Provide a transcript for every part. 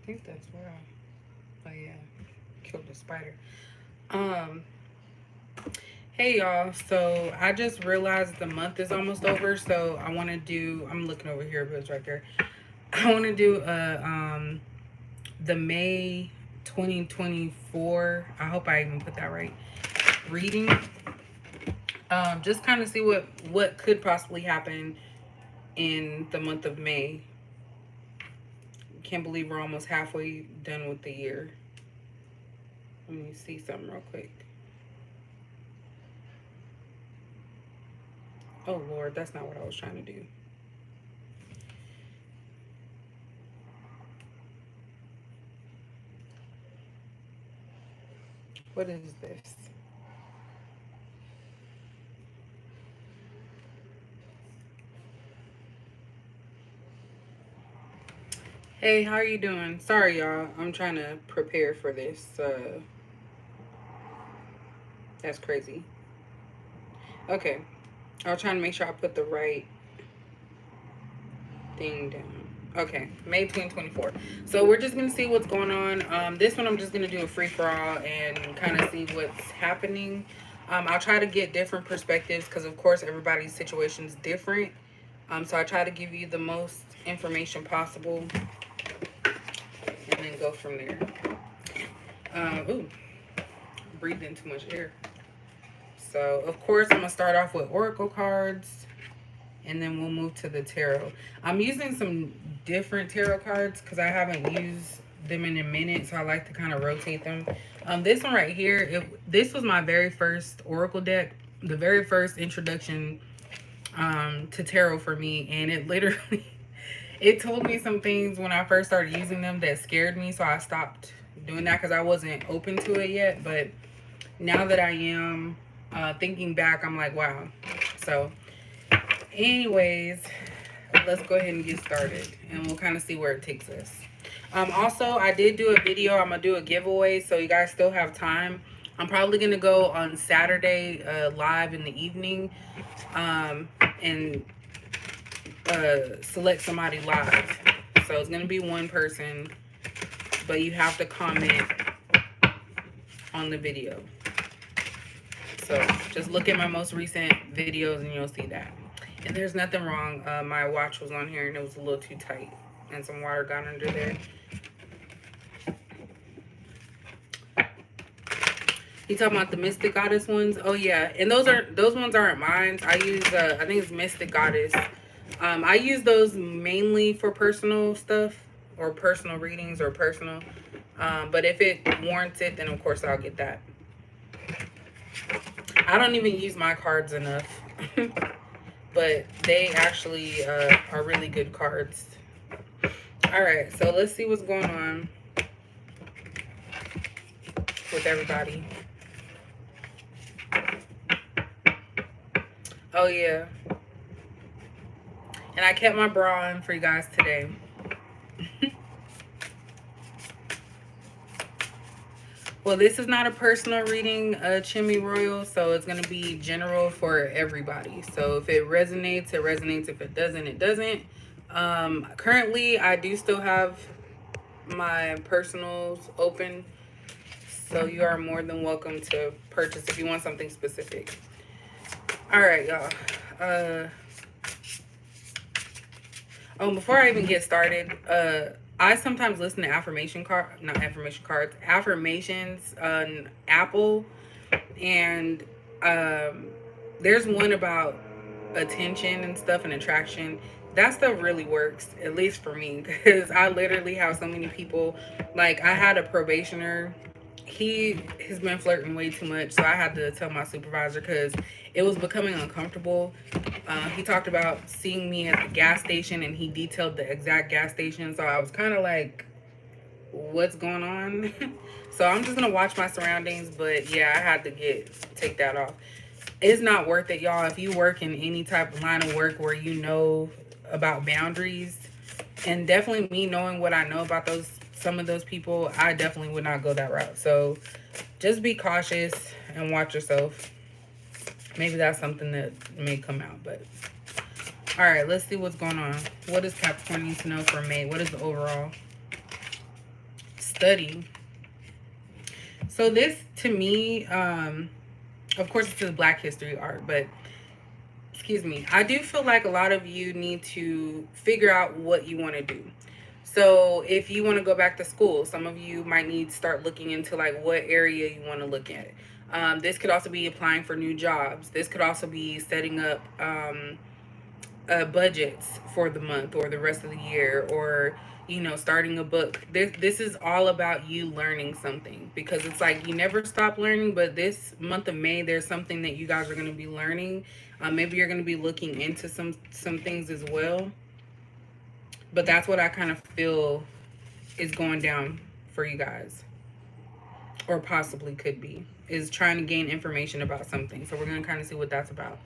think that's where oh yeah, killed the spider. Um, hey y'all. So I just realized the month is almost over. So I want to do. I'm looking over here, but it's right there. I want to do the May 2024. I hope I even put that right. Reading. Just kind of see what could possibly happen in the month of May. Can't believe we're almost halfway done with the year. Let me see something real quick. Oh Lord, that's not what I was trying to do. What is this? Hey, how are you doing? Sorry, y'all. I'm trying to prepare for this. That's crazy. Okay, I was trying to make sure I put the right thing down. Okay, May 2024. So we're just gonna see what's going on. This one I'm just gonna do a free for all and kind of see what's happening. I'll try to get different perspectives because of course everybody's situation is different. So I try to give you the most information possible and then go from there. Ooh, breathed in too much air. So of course I'm gonna start off with oracle cards and then we'll move to the tarot. I'm using some different tarot cards because I haven't used them in a minute, so I like to kind of rotate them. This one right here, this was my very first oracle deck, the very first introduction to tarot for me, and it literally it told me some things when I first started using them that scared me, so I stopped doing that because I wasn't open to it yet. But now that I am, thinking back, I'm like, wow. So anyways, let's go ahead and get started and we'll kind of see where it takes us. Also, I did do a video. I'm going to do a giveaway, so you guys still have time. I'm probably going to go on Saturday live in the evening and select somebody live. So it's going to be one person, but you have to comment on the video. So just look at my most recent videos and you'll see that. And there's nothing wrong. My watch was on here and it was a little too tight and some water got under there. You talking about the Mystic Goddess ones? Oh yeah, and those ones aren't mine. I use I think it's Mystic Goddess. I use those mainly for personal stuff or personal readings or personal. But if it warrants it, then of course I'll get that. I don't even use my cards enough. But they actually are really good cards. All right, so let's see what's going on with everybody. Oh yeah, and I kept my bra on for you guys today. Well, this is not a personal reading, Chimmy Royal, so it's going to be general for everybody. So if it resonates, it resonates. If it doesn't, it doesn't. Currently, I do still have my personals open, so you are more than welcome to purchase if you want something specific. All right, y'all. Oh, before I even get started, I sometimes listen to affirmations on Apple, and there's one about attention and stuff and attraction. That stuff really works, at least for me, because I literally have so many people. Like, I had a probationer. He has been flirting way too much, so I had to tell my supervisor because it was becoming uncomfortable. He talked about seeing me at the gas station, and he detailed the exact gas station, so I was kind of like, what's going on? So I'm just gonna watch my surroundings, but yeah, I had to take that off. It's not worth it, y'all. If you work in any type of line of work where you know about boundaries, and definitely me knowing what I know about some of those people, I definitely would not go that route. So just be cautious and watch yourself. Maybe that's something that may come out. But all right, let's see what's going on. What does Capricorn need to know for May? What is the overall? study. So this, to me, of course, it's a Black History art, but excuse me, I do feel like a lot of you need to figure out what you want to do. So if you want to go back to school, some of you might need to start looking into like what area you want to look at. This could also be applying for new jobs. This could also be setting up budgets for the month or the rest of the year, or starting a book. This is all about you learning something, because it's like you never stop learning, but this month of May there's something that you guys are going to be learning. Maybe you're going to be looking into some things as well, but that's what I kind of feel is going down for you guys, or possibly could be, is trying to gain information about something. So we're going to kind of see what that's about.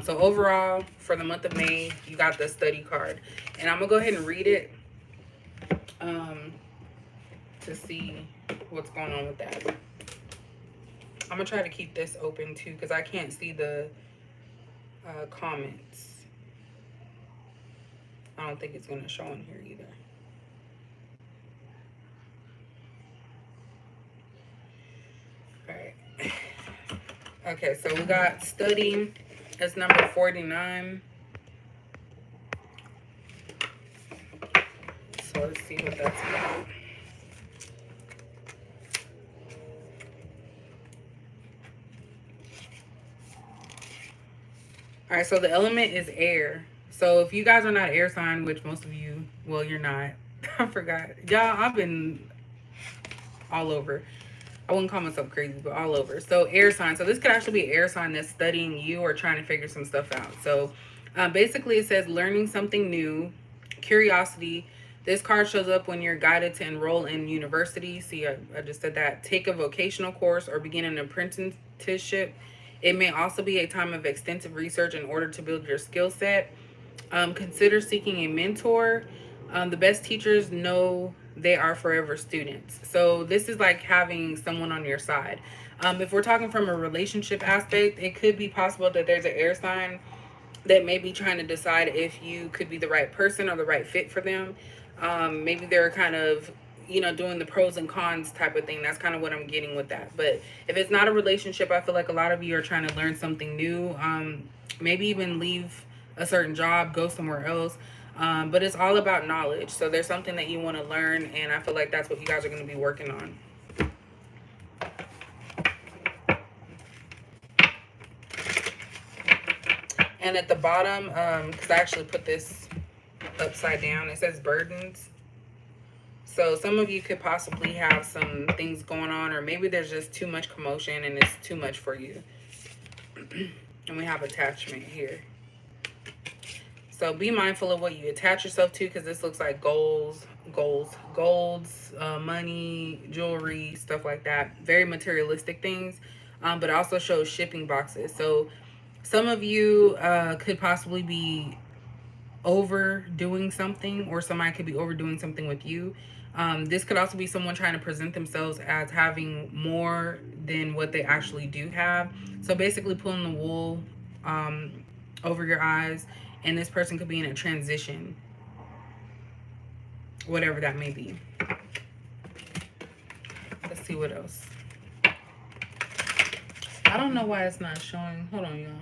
So overall, for the month of May, you got the study card. And I'm going to go ahead and read it to see what's going on with that. I'm going to try to keep this open too, because I can't see the comments. I don't think it's going to show in here either. All right. Okay, so we got study. That's number 49. So let's see what that's about. All right, so the element is air. So if you guys are not air sign, which most of you, well, you're not. I forgot. Y'all, I've been all over. I wouldn't call myself crazy, but all over. So air sign. So this could actually be an air sign that's studying you or trying to figure some stuff out. So basically it says learning something new, curiosity. This card shows up when you're guided to enroll in university. See, I just said that. Take a vocational course or begin an apprenticeship. It may also be a time of extensive research in order to build your skill set. Consider seeking a mentor. The best teachers know they are forever students. So this is like having someone on your side. If we're talking from a relationship aspect, it could be possible that there's an air sign that may be trying to decide if you could be the right person or the right fit for them. Maybe they're kind of, doing the pros and cons type of thing. That's kind of what I'm getting with that. But if it's not a relationship, I feel like a lot of you are trying to learn something new. Maybe even leave a certain job, go somewhere else. But it's all about knowledge. So there's something that you want to learn, and I feel like that's what you guys are going to be working on. And at the bottom, because I actually put this upside down, it says burdens. So some of you could possibly have some things going on, or maybe there's just too much commotion and it's too much for you. And we have attachment here. So be mindful of what you attach yourself to, because this looks like golds, money, jewelry, stuff like that. Very materialistic things, but it also shows shipping boxes. So some of you could possibly be overdoing something, or somebody could be overdoing something with you. This could also be someone trying to present themselves as having more than what they actually do have. So basically pulling the wool over your eyes. And this person could be in a transition, whatever that may be. Let's see what else. I don't know why it's not showing. Hold on, y'all.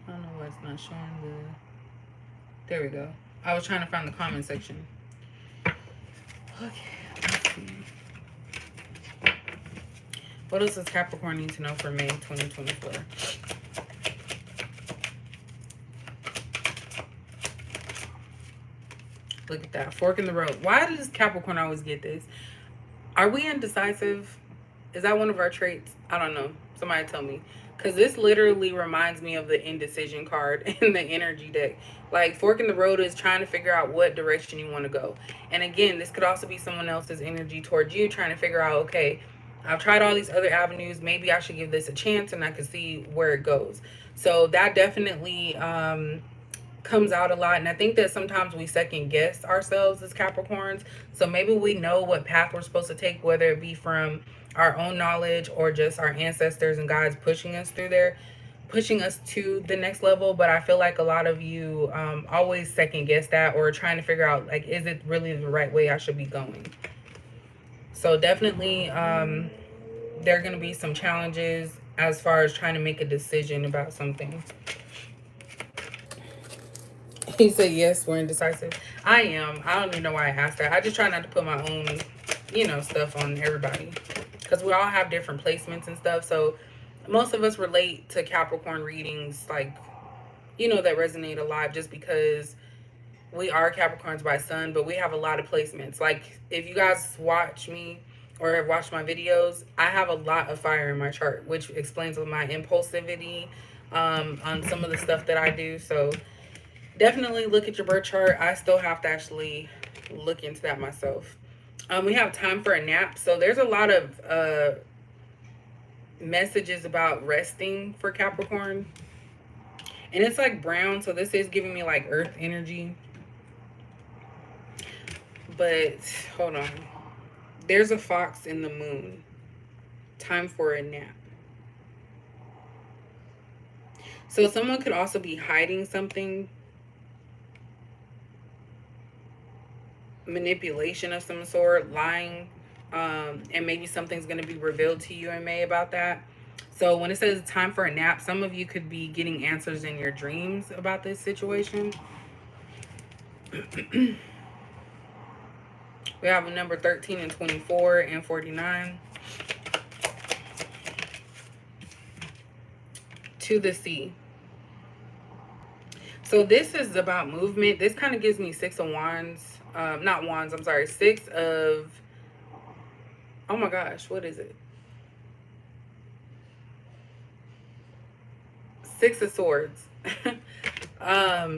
I don't know why it's not showing the... There we go. I was trying to find the comment section. Okay, let's see. What else does Capricorn need to know for May 2024? Look at that. Fork in the road. Why does Capricorn always get this? Are we indecisive? Is that one of our traits? I don't know. Somebody tell me. Because this literally reminds me of the indecision card in the energy deck. Like, fork in the road is trying to figure out what direction you want to go. And again, this could also be someone else's energy towards you, trying to figure out, okay, I've tried all these other avenues. Maybe I should give this a chance and I can see where it goes. So that definitely... comes out a lot. And I think that sometimes we second guess ourselves as Capricorns. So maybe we know what path we're supposed to take, whether it be from our own knowledge or just our ancestors and guides pushing us through there, pushing us to the next level. But I feel like a lot of you always second guess that, or trying to figure out, like, is it really the right way I should be going? So definitely there are going to be some challenges as far as trying to make a decision about something. He said, yes, we're indecisive. I am. I don't even know why I asked that. I just try not to put my own, stuff on everybody. Because we all have different placements and stuff. So most of us relate to Capricorn readings, like, that resonate a lot just because we are Capricorns by sun, but we have a lot of placements. Like, if you guys watch me or have watched my videos, I have a lot of fire in my chart, which explains my impulsivity on some of the stuff that I do. So definitely look at your birth chart. I still have to actually look into that myself. We have time for a nap. So there's a lot of messages about resting for Capricorn. And it's like brown. So this is giving me like earth energy. But hold on. There's a fox in the moon. Time for a nap. So someone could also be hiding something. Manipulation of some sort, lying, and maybe something's going to be revealed to you in May about that. So when it says time for a nap, some of you could be getting answers in your dreams about this situation. We have a number 13 and 24 and 49. To the sea. So this is about movement. This kind of gives me 6 of wands. Not wands, I'm sorry. 6 of... Oh my gosh, what is it? 6 of swords.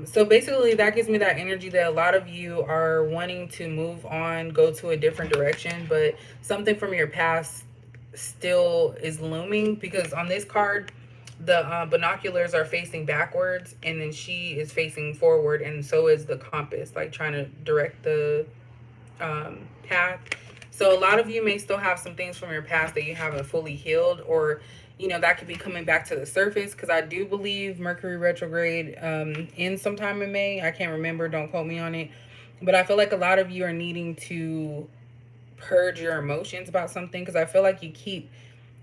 So basically that gives me that energy that a lot of you are wanting to move on, go to a different direction, but something from your past still is looming, because on this card the binoculars are facing backwards and then she is facing forward, and so is the compass, like trying to direct the path. So a lot of you may still have some things from your past that you haven't fully healed, or that could be coming back to the surface, because I do believe Mercury retrograde in sometime in May. I can't remember, don't quote me on it, but I feel like a lot of you are needing to purge your emotions about something, because I feel like you keep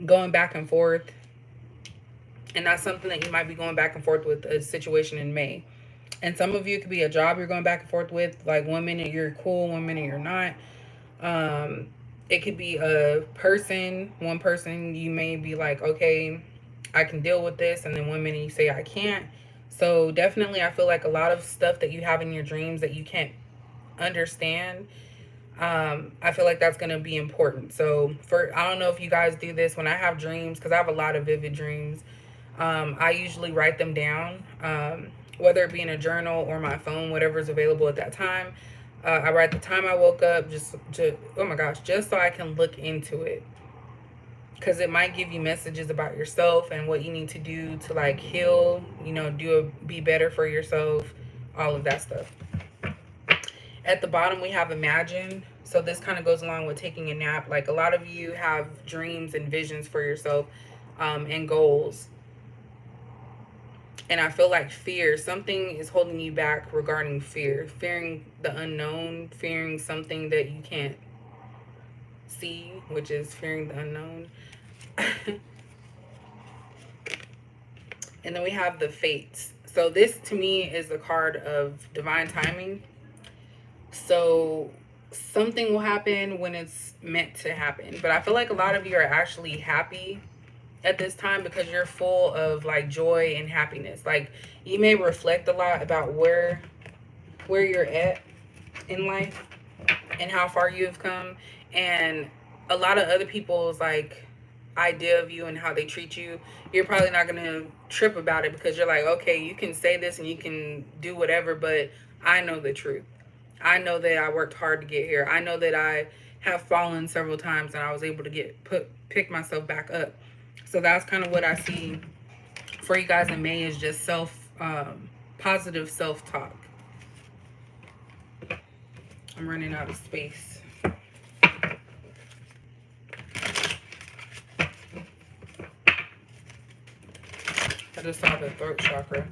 going back and forth, and that's something that you might be going back and forth with a situation in May. And some of you, it could be a job you're going back and forth with, like 1 minute you're cool, 1 minute you're not. It could be a person. One person you may be like, okay, I can deal with this, and then 1 minute you say I can't. So definitely I feel like a lot of stuff that you have in your dreams that you can't understand, I feel like that's going to be important. So I don't know if you guys do this when I have dreams, because I have a lot of vivid dreams. I usually write them down, whether it be in a journal or my phone, whatever's available at that time. I write the time I woke up, just so I can look into it, because it might give you messages about yourself and what you need to do to like heal, be better for yourself, all of that stuff. At the bottom we have imagine. So this kind of goes along with taking a nap. Like a lot of you have dreams and visions for yourself, and goals. And I feel like fear, something is holding you back regarding fear. Fearing the unknown, fearing something that you can't see, which is fearing the unknown. And then we have the fates. So this to me is the card of divine timing. So something will happen when it's meant to happen. But I feel like a lot of you are actually happy at this time, because you're full of like joy and happiness. Like you may reflect a lot about where you're at in life and how far you have come, and a lot of other people's like idea of you and how they treat you, you're probably not going to trip about it, because you're like, okay, you can say this and you can do whatever, but I know the truth. I know that I worked hard to get here. I know that I have fallen several times and I was able to pick myself back up. So that's kind of what I see for you guys in May, is just positive self-talk. I'm running out of space. I just saw the throat chakra.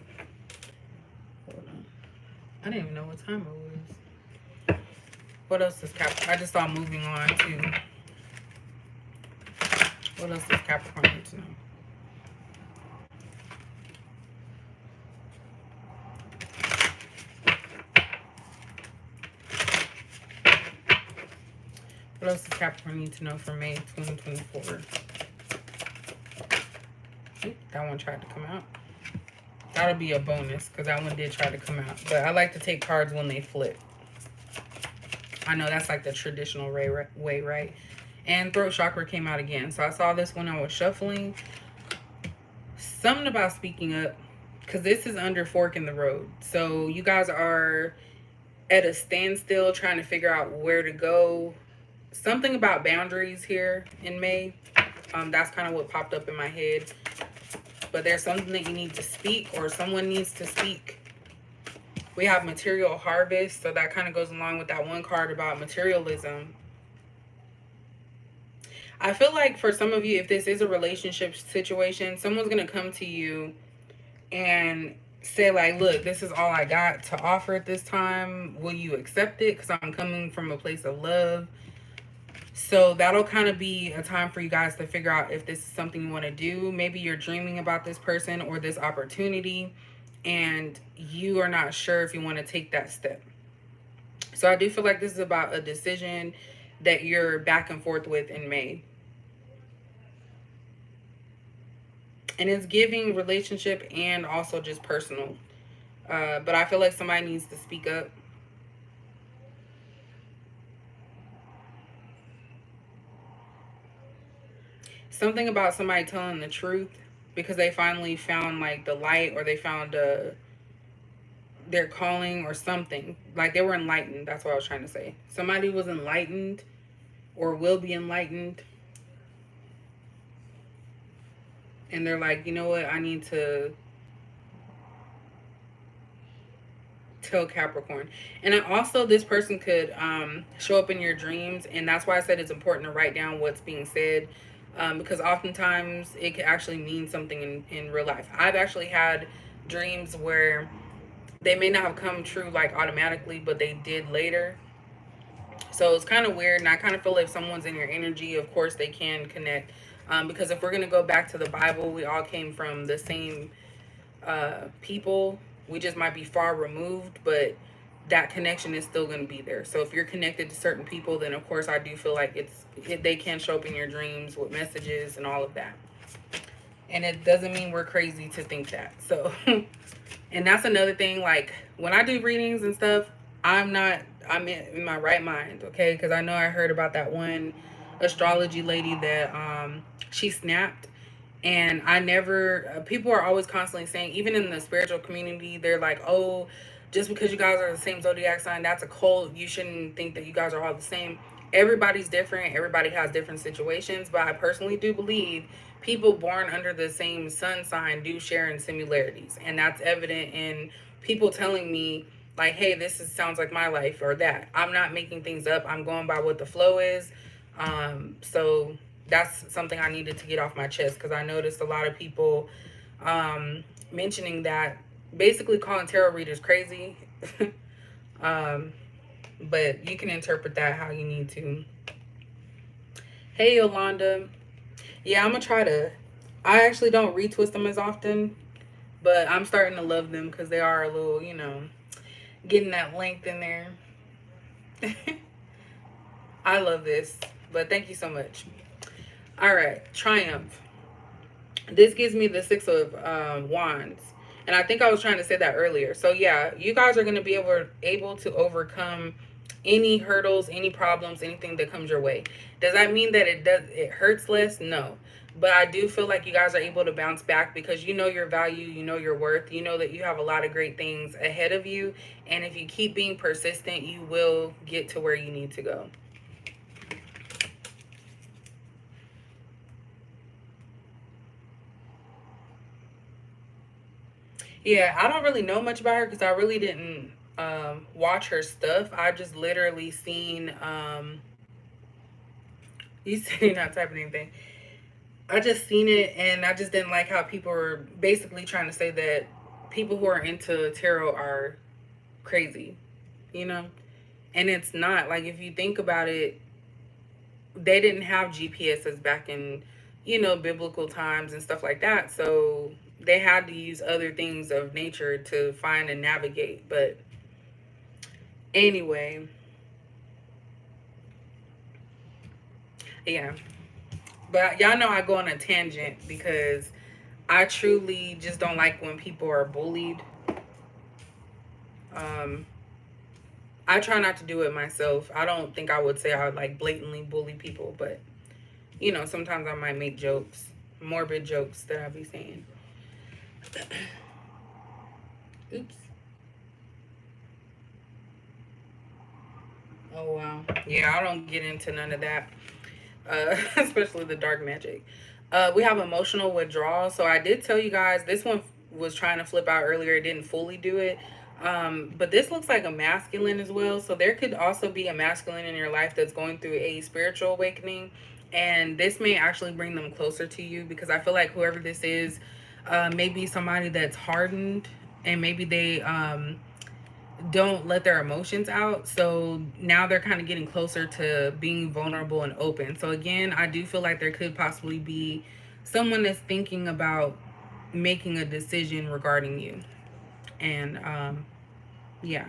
Hold on. I didn't even know what time it was. What else is Capricorn? I just saw moving on too. What else does Capricorn need to know? What else does Capricorn need to know for May 2024? That one tried to come out. That'll be a bonus because that one did try to come out. But I like to take cards when they flip. I know that's like the traditional way, right? And throat chakra came out again. So I saw this when I was shuffling. Something about speaking up, because this is under fork in the road. So you guys are at a standstill trying to figure out where to go. Something about boundaries here in May. That's kind of what popped up in my head. But there's something that you need to speak, or someone needs to speak. We have material harvest, so that kind of goes along with that one card about materialism. I feel like for some of you, if this is a relationship situation, someone's going to come to you and say like, look, this is all I got to offer at this time. Will you accept it? Because I'm coming from a place of love. So that'll kind of be a time for you guys to figure out if this is something you want to do. Maybe you're dreaming about this person or this opportunity, and you are not sure if you want to take that step. So I do feel like this is about a decision that you're back and forth with in May. And it's giving relationship and also just personal. But I feel like somebody needs to speak up. Something about somebody telling the truth because they finally found like the light, or they found their calling or something. Like they were enlightened. That's what I was trying to say. Somebody was enlightened or will be enlightened. And they're like, you know what? I need to tell Capricorn. And also this person could show up in your dreams. And that's why I said it's important to write down what's being said. Because oftentimes it could actually mean something in real life. I've actually had dreams where they may not have come true like automatically, but they did later. So it's kind of weird. And I kind of feel like if someone's in your energy, of course they can connect. Because if we're going to go back to the Bible, we all came from the same people. We just might be far removed, but that connection is still going to be there. So if you're connected to certain people, then of course I do feel like they can show up in your dreams with messages and all of that. And it doesn't mean we're crazy to think that. So, and that's another thing. Like when I do readings and stuff, I'm in my right mind, okay? Because I know I heard about that one astrology lady that she snapped. And I never, people are always constantly saying, even in the spiritual community, they're like, oh, just because you guys are the same zodiac sign, that's a cult. You shouldn't think that you guys are all the same. Everybody's different. Everybody has different situations. But I personally do believe people born under the same sun sign do share in similarities. And that's evident in people telling me, like, hey, sounds like my life, or that. I'm not making things up. I'm going by what the flow is. So that's something I needed to get off my chest, because I noticed a lot of people mentioning that, basically calling tarot readers crazy. But you can interpret that how you need to. Hey, Yolanda. Yeah, I'm going to try to. I actually don't retwist them as often, but I'm starting to love them because they are a little, getting that length in there. I love this, but thank you so much. All right, Triumph. This gives me the Six of Wands. And I think I was trying to say that earlier. So yeah, you guys are going to be able to overcome any hurdles, any problems, anything that comes your way. Does that mean that it hurts less? No. But I do feel like you guys are able to bounce back because you know your value, you know your worth, you know that you have a lot of great things ahead of you. And if you keep being persistent, you will get to where you need to go. Yeah, I don't really know much about her because I really didn't watch her stuff. I just literally seen, you said you're not typing anything. I just seen it and I just didn't like how people were basically trying to say that people who are into tarot are crazy, you know? And it's not. Like, if you think about it, they didn't have GPSs back in, you know, biblical times and stuff like that. So they had to use other things of nature to find and navigate. But anyway, yeah. But y'all know I go on a tangent because I truly just don't like when people are bullied. Um, I try not to do it myself. I don't think I would say I would like blatantly bully people, but you know, sometimes I might make jokes, morbid jokes that I'll be saying. Oops. Oh wow. Yeah, I don't get into none of that, especially the dark magic. We have emotional withdrawal. So I did tell you guys this one was trying to flip out earlier. It didn't fully do it. But this looks like a masculine as well. So there could also be a masculine in your life that's going through a spiritual awakening. And this may actually bring them closer to you because I feel like whoever this is, maybe somebody that's hardened and maybe they don't let their emotions out. So now they're kind of getting closer to being vulnerable and open. So again, I do feel like there could possibly be someone that's thinking about making a decision regarding you. And yeah.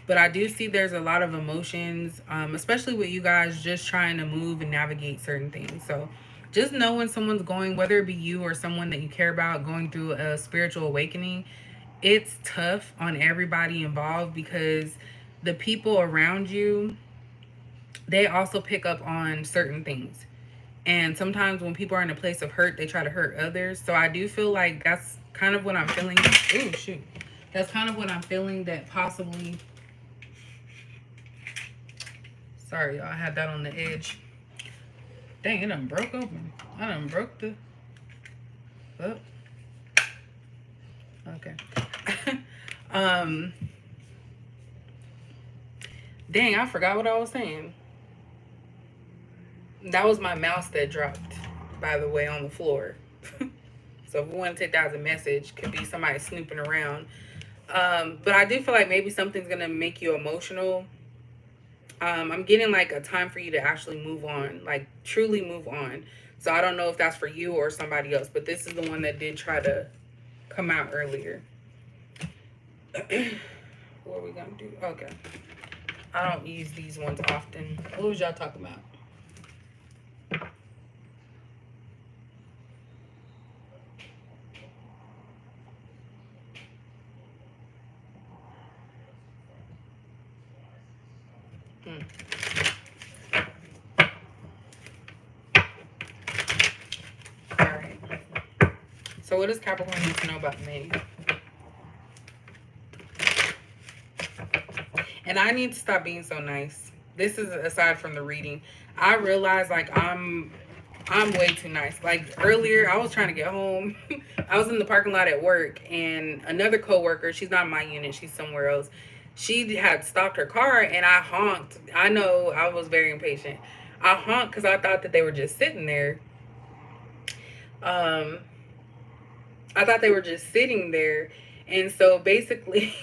But I do see there's a lot of emotions, especially with you guys just trying to move and navigate certain things. So just know when someone's going, whether it be you or someone that you care about, going through a spiritual awakening, it's tough on everybody involved because the people around you, they also pick up on certain things. And sometimes when people are in a place of hurt, they try to hurt others. So I do feel like that's kind of what I'm feeling. Ooh, shoot. That's kind of what I'm feeling that possibly. Sorry, y'all. I had that on the edge. Dang, it done broke open. I done broke the. Oh. Okay. um. Dang, I forgot what I was saying. That was my mouse that dropped, by the way, on the floor. So if we want to take that as a message, could be somebody snooping around. But I do feel like maybe something's gonna make you emotional. I'm getting like a time for you to actually move on, like truly move on. So I don't know if that's for you or somebody else, but this is the one that did try to come out earlier. What are we gonna do? Okay. I don't use these ones often. What was y'all talking about? Hmm. All right. So what does Capricorn need to know about me? And I need to stop being so nice. This is aside from the reading. I realize like I'm way too nice. Like earlier, I was trying to get home. I was in the parking lot at work, and another coworker, she's not in my unit, she's somewhere else. She had stopped her car, and I honked. I know I was very impatient. I honked because I thought that they were just sitting there. Um, I thought they were just sitting there. And so basically,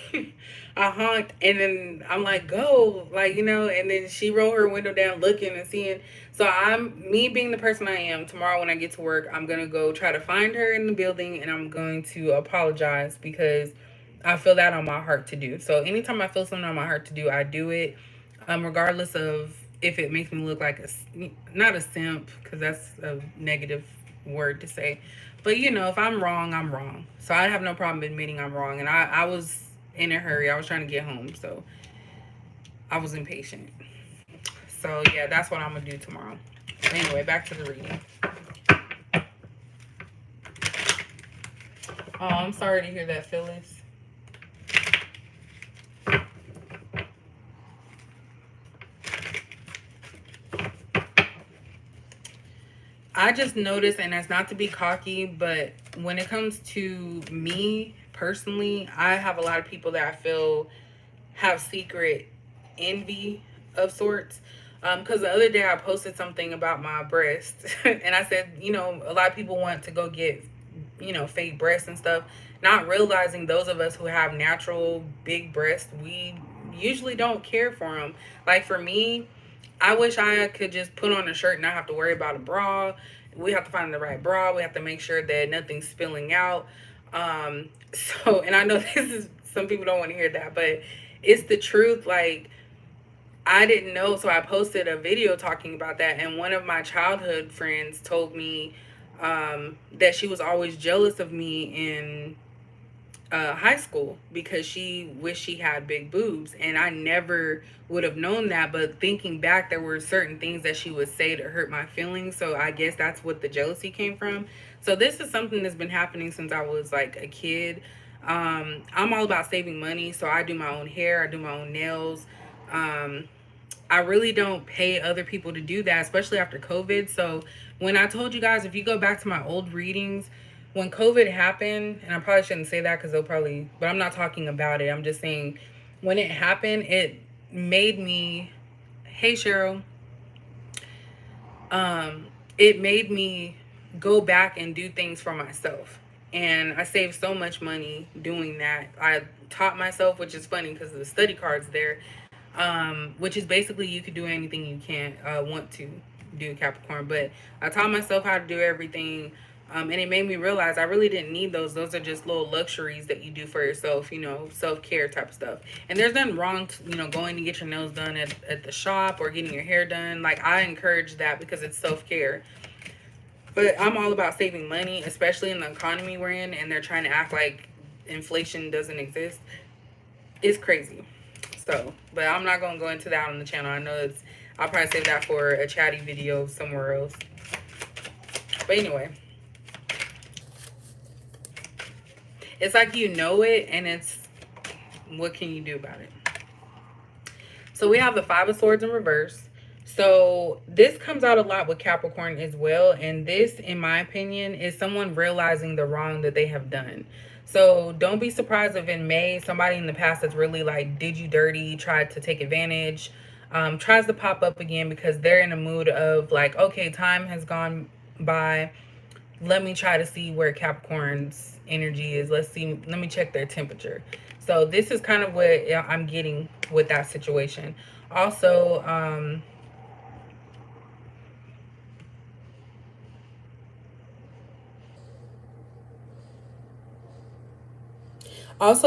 I honked, and then I'm like, go, like, you know, and then she rolled her window down looking and seeing. So me being the person I am, tomorrow when I get to work, I'm going to go try to find her in the building, and I'm going to apologize because I feel that on my heart to do. So anytime I feel something on my heart to do, I do it, regardless of if it makes me look like not a simp, because that's a negative word to say. But you know, if I'm wrong, I'm wrong. So I have no problem admitting I'm wrong. And I was in a hurry. I was trying to get home. So I was impatient. So yeah, that's what I'm going to do tomorrow. Anyway, back to the reading. Oh, I'm sorry to hear that, Phyllis. I just noticed, and that's not to be cocky, but when it comes to me personally, I have a lot of people that I feel have secret envy of sorts. Because the other day I posted something about my breast, and I said, you know, a lot of people want to go get, you know, fake breasts and stuff, not realizing those of us who have natural big breasts, we usually don't care for them. Like for me, I wish I could just put on a shirt and not have to worry about a bra, we have to find the right bra. We have to make sure that nothing's spilling out. So, and I know this is, some people don't want to hear that, but it's the truth. Like, I didn't know, so I posted a video talking about that, and one of my childhood friends told me that she was always jealous of me in high school because she wished she had big boobs, and I never would have known that. But thinking back, there were certain things that she would say to hurt my feelings, so I guess that's what the jealousy came from. So this is something that's been happening since I was like a kid. I'm all about saving money, so I do my own hair, I do my own nails. um, I really don't pay other people to do that, especially after COVID. So when I told you guys, if you go back to my old readings, when COVID happened, and I probably shouldn't say that because they'll probably, but I'm not talking about it. I'm just saying when it happened, it made me, hey Cheryl, um, it made me go back and do things for myself. And I saved so much money doing that. I taught myself, which is funny because the study cards there, which is basically you could do anything you can want to do, Capricorn. But I taught myself how to do everything, and it made me realize I really didn't need those. Those are just little luxuries that you do for yourself, you know, self-care type of stuff. And there's nothing wrong to, you know, going to get your nails done at the shop or getting your hair done. Like, I encourage that because it's self-care. But I'm all about saving money, especially in the economy we're in, and they're trying to act like inflation doesn't exist. It's crazy. So, but I'm not gonna go into that on the channel. I know it's, I'll probably save that for a chatty video somewhere else. But anyway, it's like you know it, and it's, what can you do about it? So we have the Five of Swords in reverse. So this comes out a lot with Capricorn as well. And this, in my opinion, is someone realizing the wrong that they have done. So don't be surprised if in May, somebody in the past that's really like did you dirty, tried to take advantage, tries to pop up again because they're in a mood of like, okay, time has gone by. Let me try to see where Capricorn's energy is. Let's see. Let me check their temperature. So this is kind of what I'm getting with that situation. Also,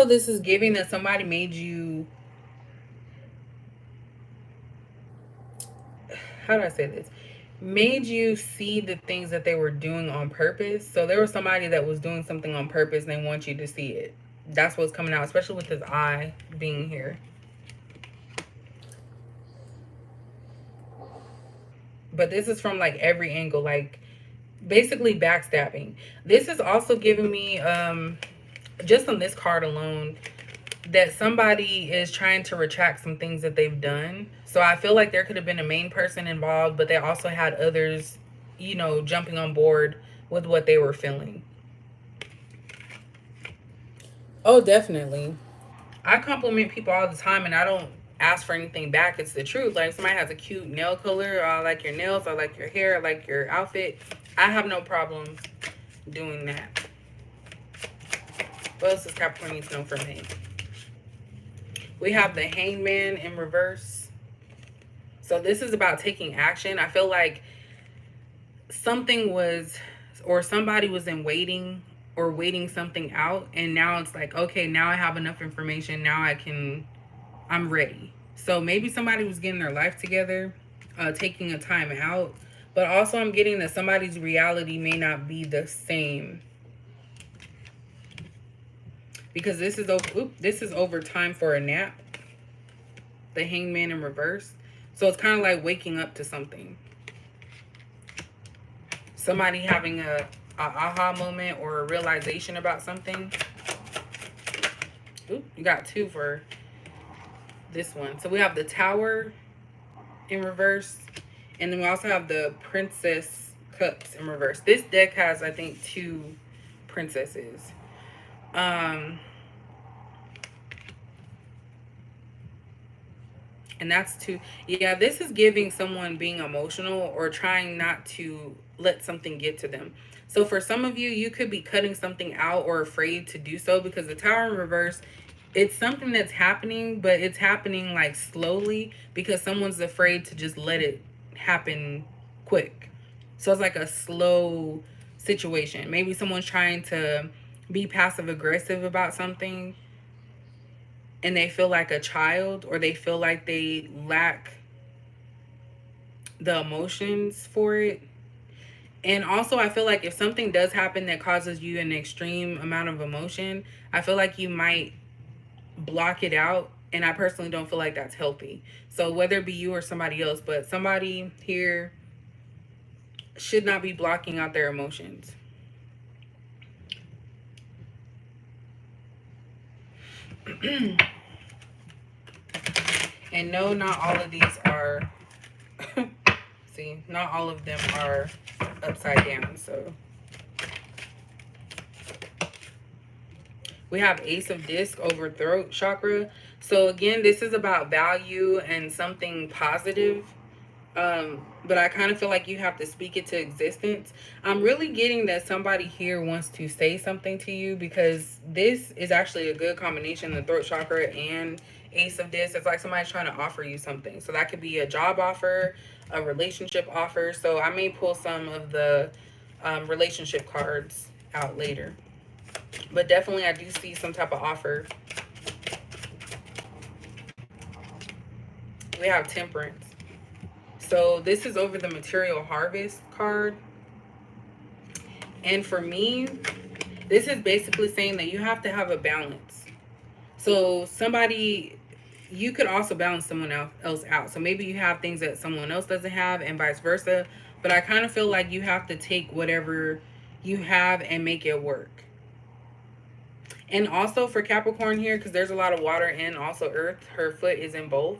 this is giving that somebody made you, how do I say this? Made you see the things that they were doing on purpose. So there was somebody that was doing something on purpose and they want you to see it. That's what's coming out, especially with this eye being here. But this is from like every angle, like basically backstabbing. This is also giving me, just on this card alone, that somebody is trying to retract some things that they've done. So I feel like there could have been a main person involved, but they also had others, you know, jumping on board with what they were feeling. Oh, definitely. I compliment people all the time, and I don't ask for anything back. It's the truth. Like, somebody has a cute nail color, or I like your nails, I like your hair, I like your outfit. I have no problem doing that. What else does Capricorn need to know from me? We have the Hangman in reverse. So this is about taking action. I feel like something was, or somebody was in waiting or waiting something out, and now it's like, okay, now I have enough information. Now I'm ready. So maybe somebody was getting their life together, taking a time out, but also I'm getting that somebody's reality may not be the same. Because this is over, this is over time for a nap. The Hangman in reverse. So it's kind of like waking up to something. Somebody having a aha moment or a realization about something. Ooh, you got two for this one. So we have the Tower in reverse. And then we also have the Princess Cups in reverse. This deck has, I think, two princesses. And that's two. Yeah, this is giving someone being emotional or trying not to let something get to them. So for some of you, you could be cutting something out or afraid to do so, because the Tower in reverse, it's something that's happening, but it's happening like slowly because someone's afraid to just let it happen quick. So it's like a slow situation. Maybe someone's trying to be passive aggressive about something and they feel like a child, or they feel like they lack the emotions for it. And also, I feel like if something does happen that causes you an extreme amount of emotion, I feel like you might block it out. And I personally don't feel like that's healthy. So, whether it be you or somebody else, but somebody here should not be blocking out their emotions. And no, not all of these are, see, not all of them are upside down. So, we have Ace of Disc over throat chakra. So again, this is about value and something positive. But I kind of feel like you have to speak it to existence. I'm really getting that somebody here wants to say something to you, because this is actually a good combination, the throat chakra and Ace of Disc. It's like somebody's trying to offer you something. So that could be a job offer, a relationship offer. So I may pull some of the relationship cards out later. But definitely I do see some type of offer. We have Temperance. So this is over the Material Harvest card. And for me, this is basically saying that you have to have a balance. So somebody, you could also balance someone else out. So maybe you have things that someone else doesn't have and vice versa. But I kind of feel like you have to take whatever you have and make it work. And also for Capricorn here, because there's a lot of water and also earth, her foot is in both.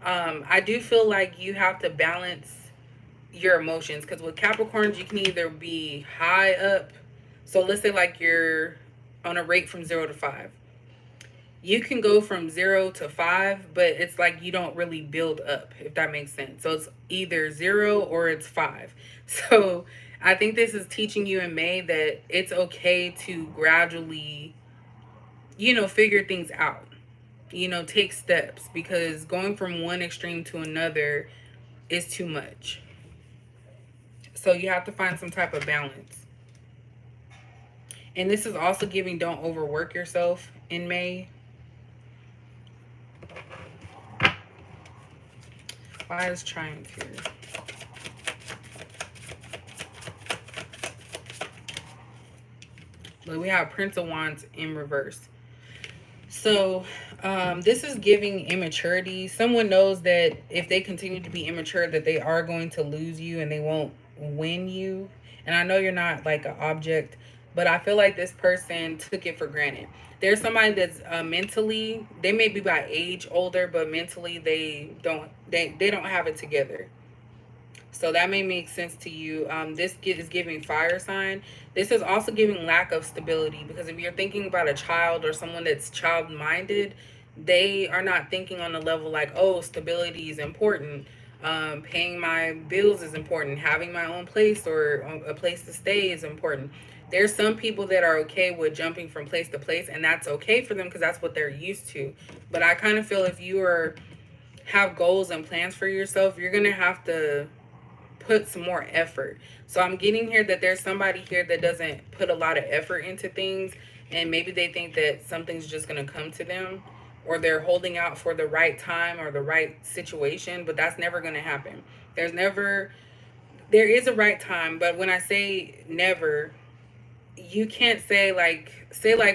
I do feel like you have to balance your emotions, because with Capricorns, you can either be high up. So let's say like you're on a rate from 0 to 5. You can go from 0 to 5, but it's like you don't really build up, if that makes sense. So it's either 0 or it's 5. So I think this is teaching you in May that it's okay to gradually, figure things out, take steps, because going from one extreme to another is too much. So you have to find some type of balance. And this is also giving don't overwork yourself in May. Why is Triumph here? Look, we have Prince of Wands in reverse. So this is giving immaturity. Someone knows that if they continue to be immature, that they are going to lose you and they won't win you. And I know you're not like an object, but I feel like this person took it for granted. There's somebody that's mentally, they may be by age older, but mentally they don't have it together. So that may make sense to you. This is giving fire sign. This is also giving lack of stability, because if you're thinking about a child or someone that's child-minded, they are not thinking on the level like, oh, stability is important. Paying my bills is important. Having my own place or a place to stay is important. There's some people that are okay with jumping from place to place, and that's okay for them because that's what they're used to. But I kind of feel if you have goals and plans for yourself, you're going to have to put some more effort. So I'm getting here that there's somebody here that doesn't put a lot of effort into things, and maybe they think that something's just going to come to them, or they're holding out for the right time or the right situation, but that's never going to happen. There is a right time, but when I say never, you can't say like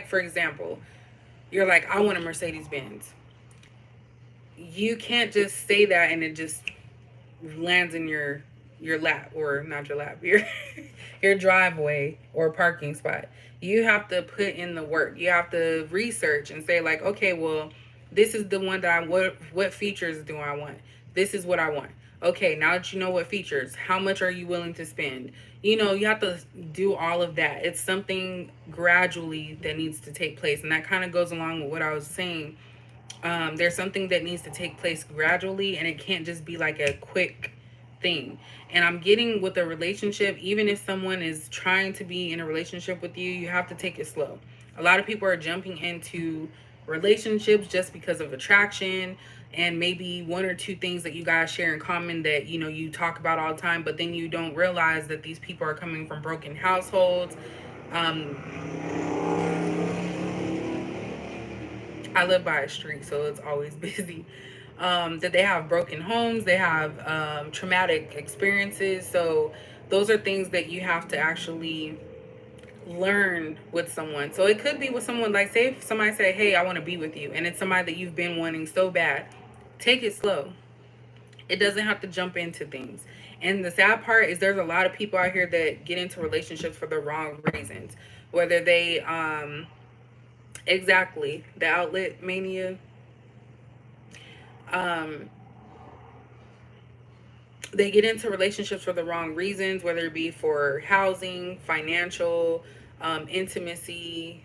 for example, you're like, I want a Mercedes Benz. You can't just say that and it just lands in your lap, or not your lap, your driveway or parking spot. You have to put in the work. You have to research and say like, okay, well, this is the one that what features do I want? This is what I want. Okay, now that you know what features, how much are you willing to spend? You have to do all of that. It's something gradually that needs to take place. And that kind of goes along with what I was saying. There's something that needs to take place gradually, and it can't just be like a quick thing. And I'm getting with a relationship, even if someone is trying to be in a relationship with you, you have to take it slow. A lot of people are jumping into relationships just because of attraction, and maybe one or two things that you guys share in common that, you know, you talk about all the time, but then you don't realize that these people are coming from broken households. um I live by a street, so it's always busy. That they have broken homes, they have traumatic experiences. So those are things that you have to actually learn with someone. So it could be with someone, like, say if somebody say, hey, I want to be with you, and it's somebody that you've been wanting so bad. Take it slow. It doesn't have to jump into things. And the sad part is there's a lot of people out here that get into relationships for the wrong reasons. Whether they exactly, the outlet mania. Um, they get into relationships for the wrong reasons, whether it be for housing, financial, intimacy,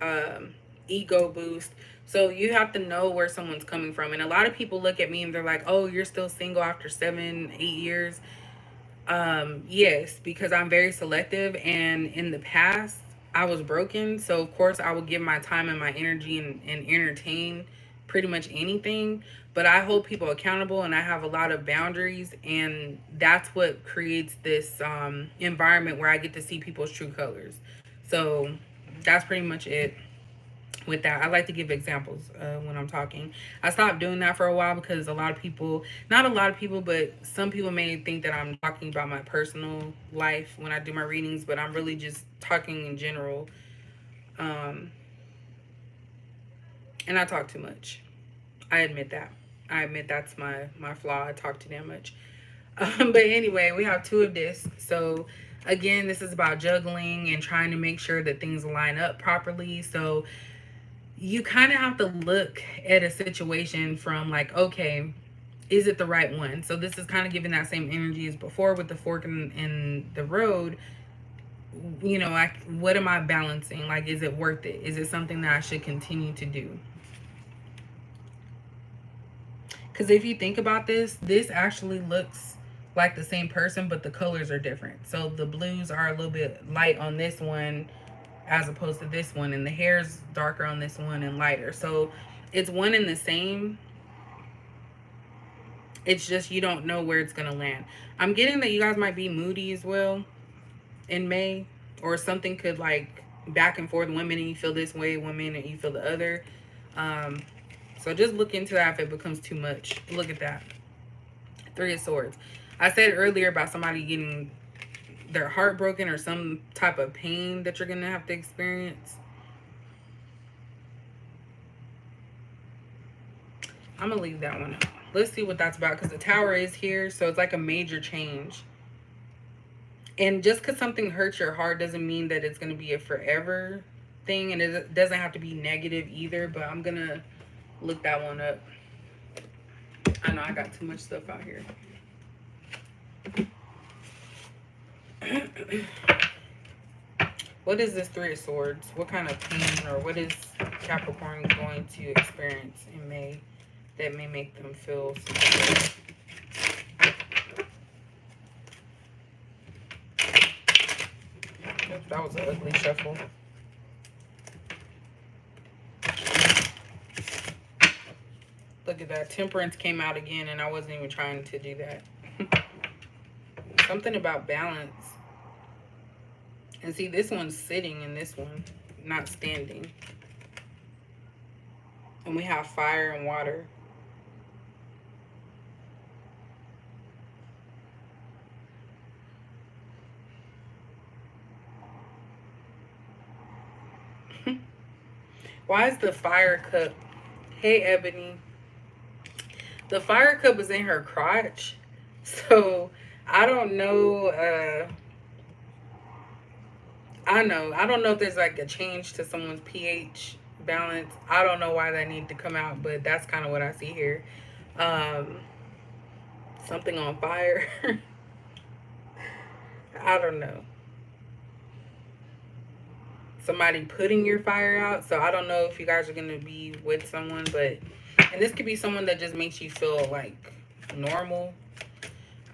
um, ego boost. So you have to know where someone's coming from. And a lot of people look at me and they're like, oh, you're still single after 7, 8 years. Yes, because I'm very selective, and in the past I was broken, so of course I would give my time and my energy and entertain pretty much anything. But I hold people accountable and I have a lot of boundaries, and that's what creates this environment where I get to see people's true colors. So that's pretty much it with that. I like to give examples when I'm talking. I stopped doing that for a while because a lot of people, not a lot of people, but some people may think that I'm talking about my personal life when I do my readings, but I'm really just talking in general. Um, and I talk too much. I admit that. I admit that's my flaw. I talk too damn much. But anyway, we have two of this. So again, this is about juggling and trying to make sure that things line up properly. So you kind of have to look at a situation from like, okay, is it the right one? So this is kind of giving that same energy as before with the fork in the road. You know, like, what am I balancing? Like, is it worth it? Is it something that I should continue to do? Because if you think about this actually looks like the same person, but the colors are different. So the blues are a little bit light on this one as opposed to this one, and the hair's darker on this one and lighter. So it's one and the same. It's just you don't know where it's gonna land. I'm getting that you guys might be moody as well in May, or something could like back and forth. 1 minute you feel this way, 1 minute you feel the other. Um, so just look into that if it becomes too much. Look at that. 3 of Swords. I said earlier about somebody getting their heart broken or some type of pain that you're gonna have to experience. I'm gonna leave that one out. Let's see what that's about, because the Tower is here, so it's like a major change. And just because something hurts your heart doesn't mean that it's gonna be a forever thing, and it doesn't have to be negative either. But I'm gonna look that one up. I know I got too much stuff out here. What is this 3 of Swords? What kind of pain, or what is Capricorn going to experience in May that may make them feel something? That was an ugly shuffle. Look at that. Temperance came out again, and I wasn't even trying to do that. Something about balance. And see, this one's sitting and this one not standing. And we have fire and water. Why is the fire cup? Hey, Ebony. The fire cup is in her crotch. So I don't know. I don't know if there's like a change to someone's pH balance. I don't know why that need to come out, but that's kind of what I see here. Um, Something on fire. I don't know. Somebody putting your fire out. So I don't know if you guys are going to be with someone, but, and this could be someone that just makes you feel like normal.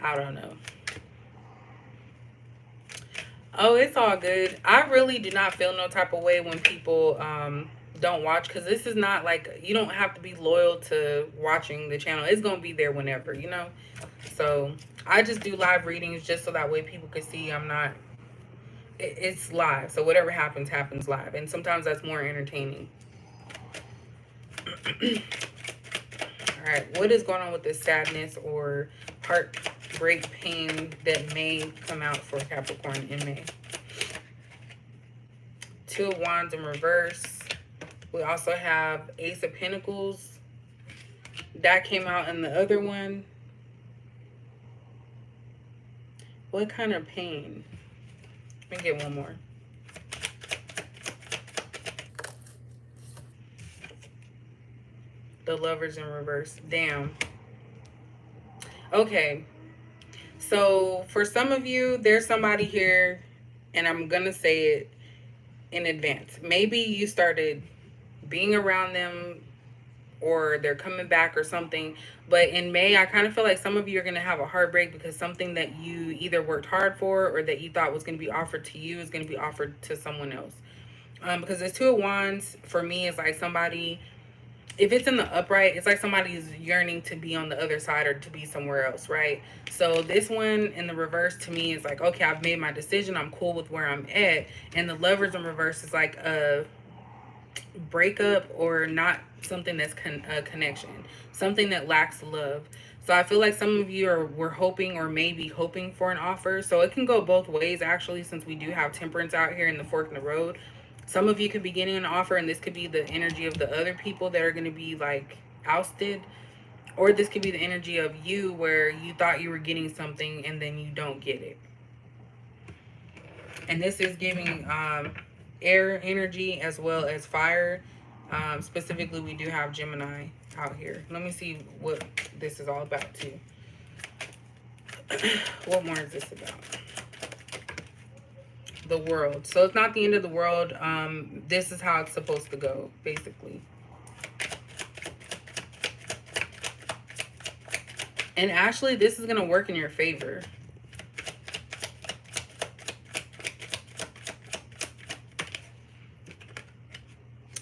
I don't know. Oh, it's all good. I really do not feel no type of way when people don't watch, because this is not like, you don't have to be loyal to watching the channel. It's gonna be there whenever, you know. So I just do live readings just so that way people can see I'm not, it's live, so whatever happens happens live, and sometimes that's more entertaining. All right, what is going on with this sadness or heartbreak pain that may come out for Capricorn in May? Two of Wands in reverse. We also have Ace of Pentacles. That came out in the other one. What kind of pain? Let me get one more. The Lovers in reverse. Damn. Okay. So for some of you, there's somebody here, and I'm going to say it in advance. Maybe you started being around them, or they're coming back or something. But in May, I kind of feel like some of you are going to have a heartbreak because something that you either worked hard for or that you thought was going to be offered to you is going to be offered to someone else. Because this Two of Wands, for me, is like somebody, if it's in the upright, it's like somebody's yearning to be on the other side or to be somewhere else, right? So this one in the reverse to me is like, okay, I've made my decision. I'm cool with where I'm at. And the Lovers in reverse is like a breakup, or not something that's a connection, something that lacks love. So I feel like some of you were hoping, or maybe hoping for an offer. So it can go both ways, actually, since we do have Temperance out here in the fork in the road. Some of you could be getting an offer, and this could be the energy of the other people that are going to be like ousted, or this could be the energy of you where you thought you were getting something and then you don't get it. And this is giving air energy as well as fire. Specifically, we do have Gemini out here. Let me see what this is all about too. What more is this about? The World. So it's not the end of the world. This is how it's supposed to go, basically. And actually, this is going to work in your favor.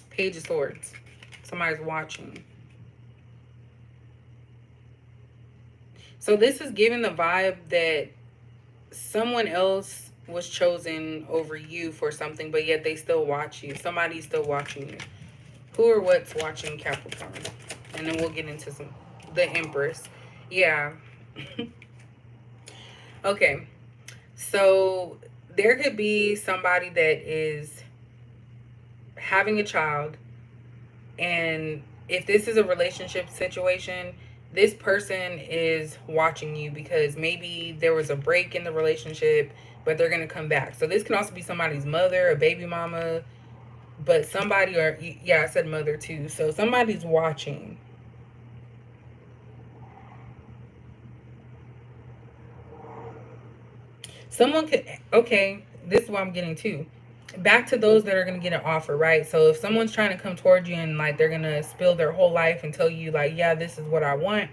Page of Swords. Somebody's watching. So this is giving the vibe that someone else was chosen over you for something, but yet they still watch you. Somebody's still watching you. Who or what's watching Capricorn? And then we'll get into the Empress. Yeah. Okay. So there could be somebody that is having a child, and if this is a relationship situation, this person is watching you because maybe there was a break in the relationship, but they're going to come back. So this can also be somebody's mother, a baby mama, but somebody, or yeah, I said mother too. So somebody's watching. Someone could, okay, this is what I'm getting to. Back to those that are going to get an offer, right? So if someone's trying to come towards you and like they're going to spill their whole life and tell you like, yeah, this is what I want.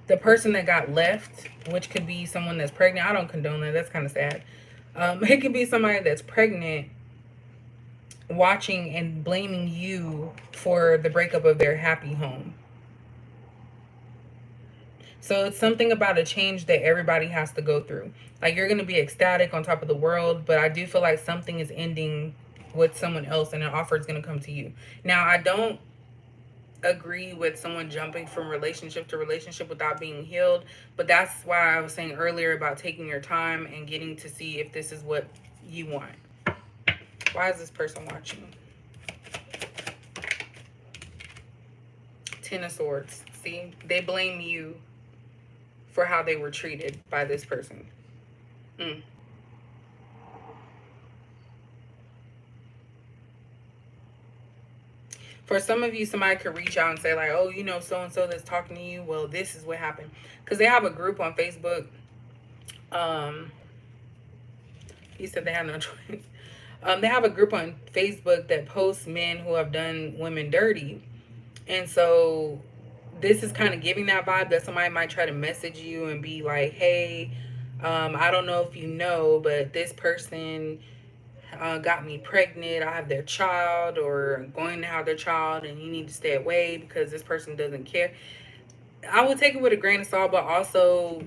The person that got left, which could be someone that's pregnant. I don't condone that. That's kind of sad. It could be somebody that's pregnant watching and blaming you for the breakup of their happy home. So it's something about a change that everybody has to go through. Like you're going to be ecstatic on top of the world, but I do feel like something is ending with someone else and an offer is going to come to you. Now, I don't agree with someone jumping from relationship to relationship without being healed, but that's why I was saying earlier about taking your time and getting to see if this is what you want. Why is this person watching? Ten of Swords. See, they blame you for how they were treated by this person. For some of you, somebody could reach out and say like, oh, you know, so-and-so that's talking to you. Well, this is what happened. Because they have a group on Facebook. He said they have no choice. They have a group on Facebook that posts men who have done women dirty. And so this is kind of giving that vibe that somebody might try to message you and be like, hey, I don't know if you know, but this person got me pregnant, I have their child, or going to have their child, and you need to stay away because this person doesn't care. I would take it with a grain of salt, but also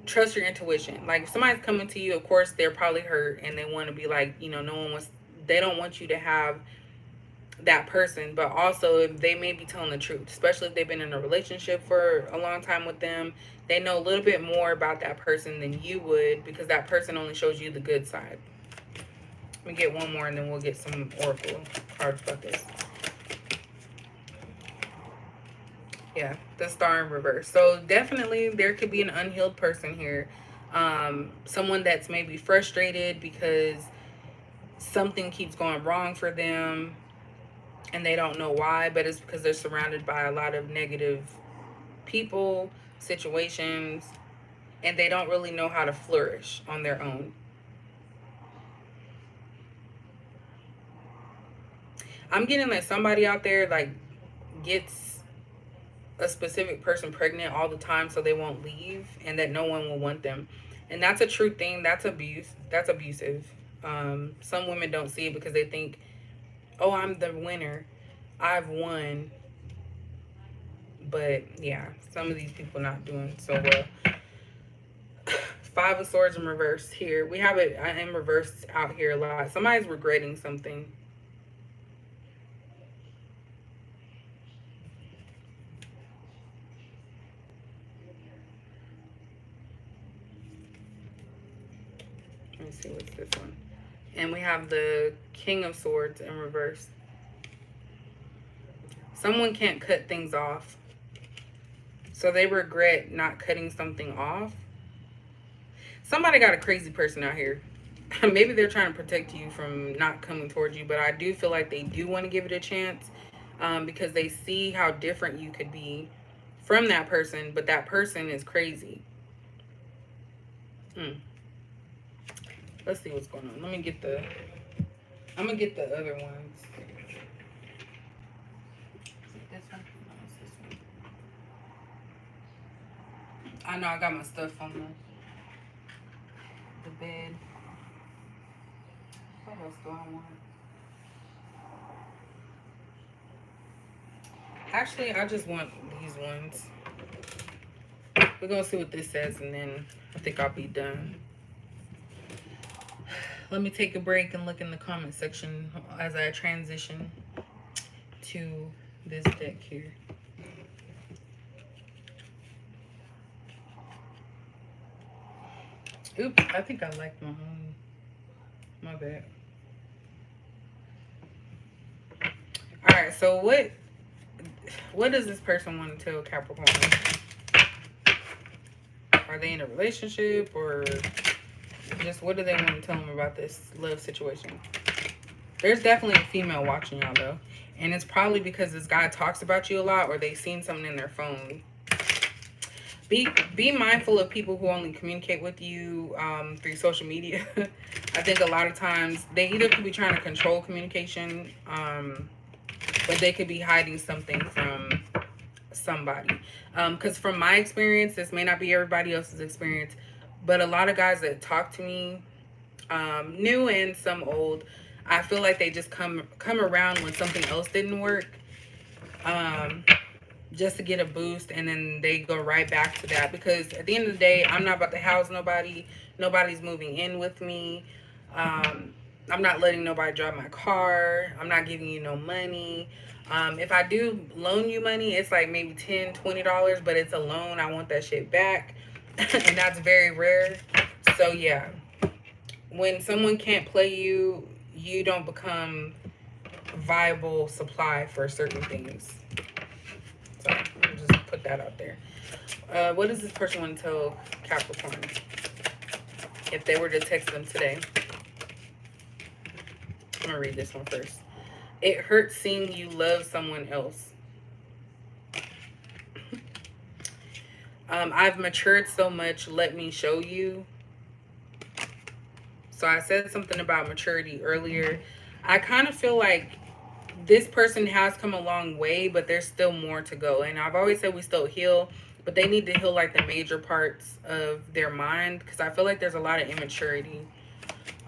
trust your intuition. Like if somebody's coming to you, of course they're probably hurt and they want to be like, you know, no one wants, they don't want you to have that person, but also if they may be telling the truth, especially if they've been in a relationship for a long time with them, they know a little bit more about that person than you would, because that person only shows you the good side. Let me get one more and then we'll get some oracle cards about this. Yeah, the Star in reverse. So definitely there could be an unhealed person here. Someone that's maybe frustrated because something keeps going wrong for them and they don't know why, but it's because they're surrounded by a lot of negative people, situations, and they don't really know how to flourish on their own. I'm getting that somebody out there like gets a specific person pregnant all the time so they won't leave, and that no one will want them. And that's a true thing. That's abuse. That's abusive. Some women don't see it because they think, oh, I'm the winner, I've won. But yeah, some of these people not doing so well. Five of Swords in reverse here. We have it in reverse out here a lot. Somebody's regretting something. Let me see what's this one. And we have the King of Swords in reverse. Someone can't cut things off, so they regret not cutting something off. Somebody got a crazy person out here. Maybe they're trying to protect you from not coming towards you, but I do feel like they do want to give it a chance, because they see how different you could be from that person, but that person is crazy. Let's see what's going on. Let me get the, I'm gonna get the other ones. Is it this one? No, it's this one. I know I got my stuff on the bed. What else do I want? Actually, I just want these ones. We're gonna see what this says, and then I think I'll be done. Let me take a break and look in the comment section as I transition to this deck here. Oops, I think I like my own. My bad. Alright, so what does this person want to tell Capricorn? Are they in a relationship, or just what do they want to tell them about this love situation? There's definitely a female watching y'all though, and it's probably because this guy talks about you a lot, or they've seen something in their phone. Be mindful of people who only communicate with you through social media. I think a lot of times they either could be trying to control communication, but they could be hiding something from somebody. Because from my experience, this may not be everybody else's experience, but a lot of guys that talk to me, new and some old, I feel like they just come around when something else didn't work, just to get a boost, and then they go right back to that. Because at the end of the day, I'm not about to house nobody. Nobody's moving in with me. I'm not letting nobody drive my car. I'm not giving you no money. If I do loan you money, it's like maybe $10, $20, but it's a loan. I want that shit back. And that's very rare. So yeah, when someone can't play you, you don't become a viable supply for certain things. So I'll just put that out there. What does this person want to tell Capricorn if they were to text them today? I'm gonna read this one first. It hurts seeing you love someone else. I've matured so much, let me show you. So I said something about maturity earlier. I kind of feel like this person has come a long way, but there's still more to go. And I've always said we still heal, but they need to heal like the major parts of their mind, because I feel like there's a lot of immaturity.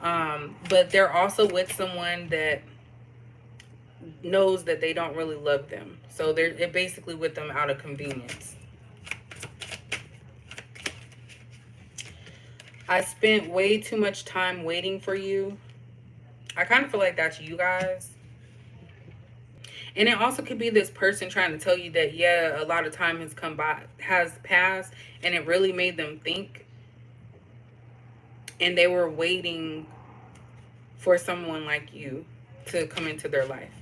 But they're also with someone that knows that they don't really love them. So they're basically with them out of convenience. I spent way too much time waiting for you. I kind of feel like that's you guys. And it also could be this person trying to tell you that, yeah, a lot of time has come by, has passed, and it really made them think. And they were waiting for someone like you to come into their life.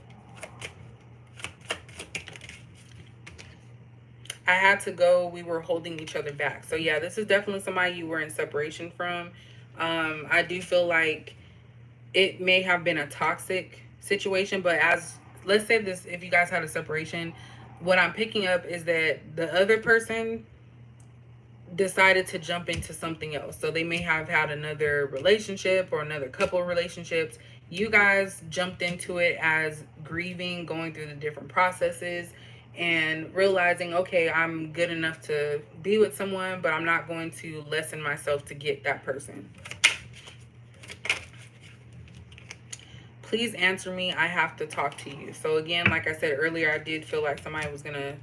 I had to go. We were holding each other back. So yeah, this is definitely somebody you were in separation from. I do feel like it may have been a toxic situation, but as let's say this, if you guys had a separation, what I'm picking up is that the other person decided to jump into something else. So they may have had another relationship or another couple of relationships. You guys jumped into it as grieving, going through the different processes, and realizing, okay, I'm good enough to be with someone, but I'm not going to lessen myself to get that person. Please answer me. I have to talk to you. So again, like I said earlier, I did feel like somebody was going to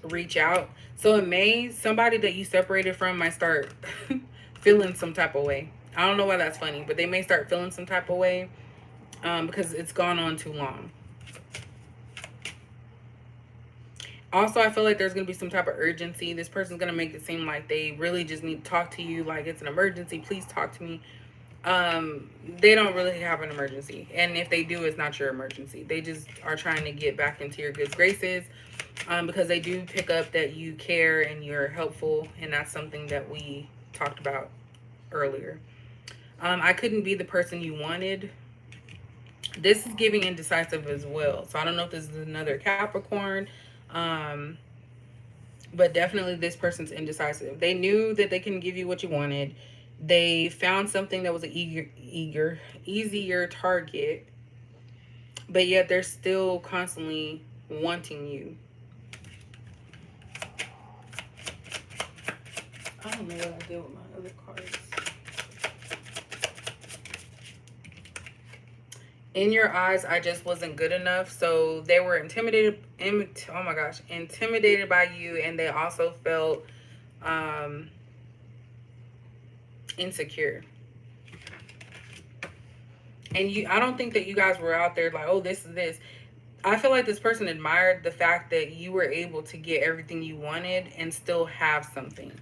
reach out. So it may, somebody that you separated from might start feeling some type of way. I don't know why that's funny, but they may start feeling some type of way because it's gone on too long. Also, I feel like there's going to be some type of urgency. This person's going to make it seem like they really just need to talk to you, like it's an emergency. Please talk to me. They don't really have an emergency. And if they do, it's not your emergency. They just are trying to get back into your good graces because they do pick up that you care and you're helpful. And that's something that we talked about earlier. I couldn't be the person you wanted. This is giving indecisive as well. So I don't know if this is another Capricorn. But definitely this person's indecisive. They knew that they couldn't give you what you wanted. They found something that was an easier target. But yet they're still constantly wanting you. I don't know what I did with my other cards. In your eyes, I just wasn't good enough. So they were intimidated. Oh my gosh, intimidated by you, and they also felt insecure. And I don't think that you guys were out there like, oh, this is this. I feel like this person admired the fact that you were able to get everything you wanted and still have something.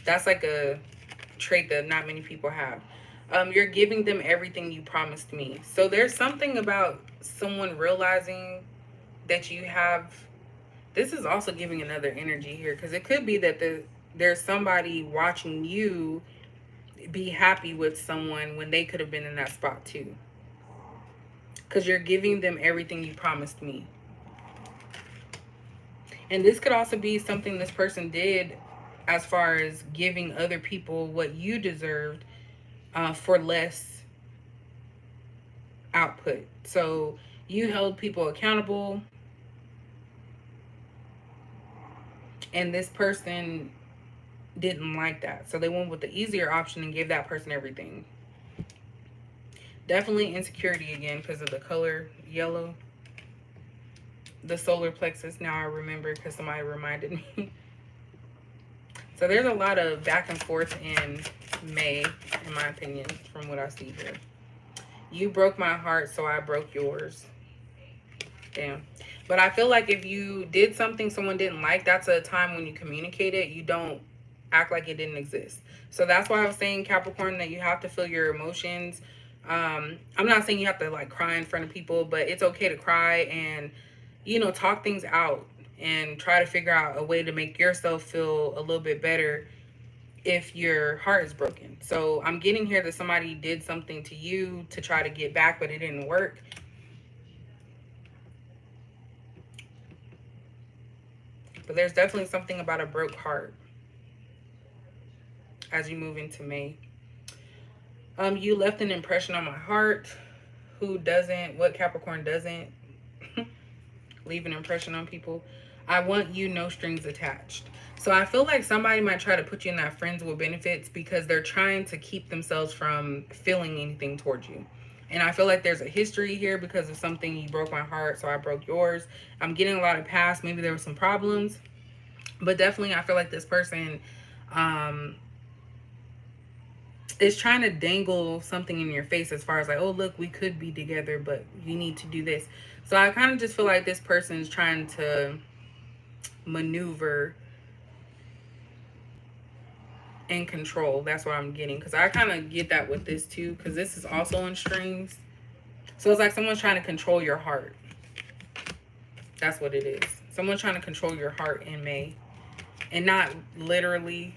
That's like a trait that not many people have. You're giving them everything you promised me. So there's something about someone realizing that you have. This is also giving another energy here because it could be that there's somebody watching you be happy with someone when they could have been in that spot too. Because you're giving them everything you promised me. And this could also be something this person did as far as giving other people what you deserved for less output. So you held people accountable, and this person didn't like that. So they went with the easier option and gave that person everything. Definitely insecurity again because of the color yellow. The solar plexus, now I remember because somebody reminded me. So there's a lot of back and forth in May, in my opinion, from what I see here. You broke my heart, so I broke yours. Damn. But I feel like if you did something someone didn't like, that's a time when you communicate it. You don't act like it didn't exist. So that's why I was saying, Capricorn, that you have to feel your emotions. I'm not saying you have to like cry in front of people, but it's okay to cry and, you know, talk things out and try to figure out a way to make yourself feel a little bit better if your heart is broken. So I'm getting here that somebody did something to you to try to get back, but it didn't work. But there's definitely something about a broke heart as you move into May. You left an impression on my heart. Who doesn't? What Capricorn doesn't leave an impression on people? I want you, no strings attached. So I feel like somebody might try to put you in that friends with benefits because they're trying to keep themselves from feeling anything towards you. And I feel like there's a history here because of something. You broke my heart, so I broke yours. I'm getting a lot of past. Maybe there were some problems. But definitely I feel like this person um is trying to dangle something in your face as far as like, oh look, we could be together, but you need to do this. So I kind of just feel like this person is trying to maneuver and control. That's what I'm getting, because I kind of get that with this too, because this is also in strings. So it's like someone's trying to control your heart. That's what it is. Someone's trying to control your heart in May, and not literally.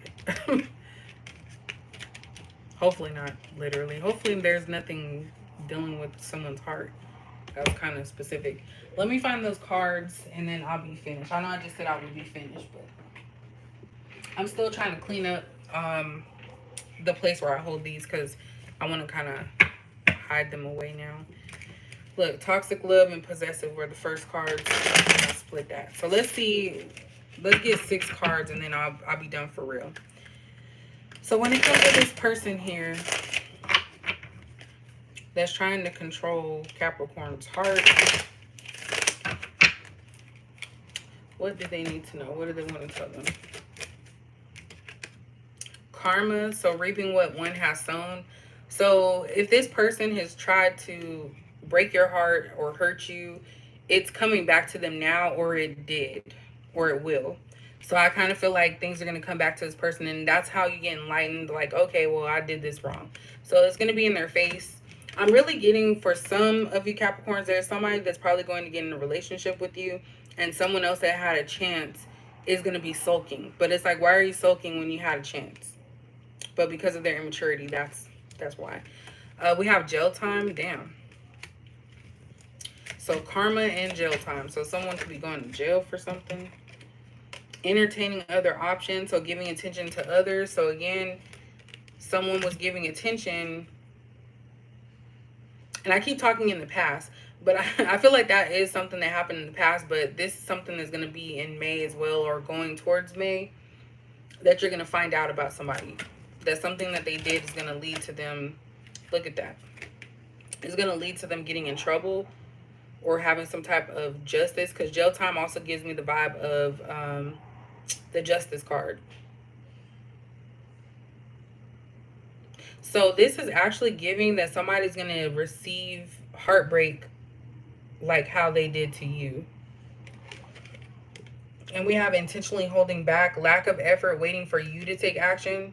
Hopefully not literally. Hopefully there's nothing dealing with someone's heart. That was kind of specific. Let me find those cards and then I'll be finished. I know I just said I would be finished, but I'm still trying to clean up the place where I hold these, because I want to kind of hide them away now. Look, toxic love and possessive were the first cards. I'll split that. So let's see. Let's get 6 cards and then I'll be done for real. So when it comes to this person here that's trying to control Capricorn's heart, what do they need to know? What do they want to tell them? Karma, so reaping what one has sown. So if this person has tried to break your heart or hurt you, it's coming back to them now, or it did, or it will. So I kind of feel like things are going to come back to this person, and that's how you get enlightened. Like, okay, well, I did this wrong. So it's going to be in their face. I'm really getting, for some of you Capricorns, there's somebody that's probably going to get in a relationship with you, and someone else that had a chance is going to be sulking. But it's like, why are you sulking when you had a chance? But because of their immaturity, that's why. We have jail time. Damn. So karma and jail time. So someone could be going to jail for something. Entertaining other options, so giving attention to others. So again, someone was giving attention, and I keep talking in the past, but I feel like that is something that happened in the past, but this is something that's going to be in May as well, or going towards May, that you're going to find out about somebody. That something that they did is going to lead to them, look at that, it's going to lead to them getting in trouble or having some type of justice, because jail time also gives me the vibe of the justice card. So this is actually giving that somebody's going to receive heartbreak like how they did to you. And we have intentionally holding back, lack of effort, waiting for you to take action.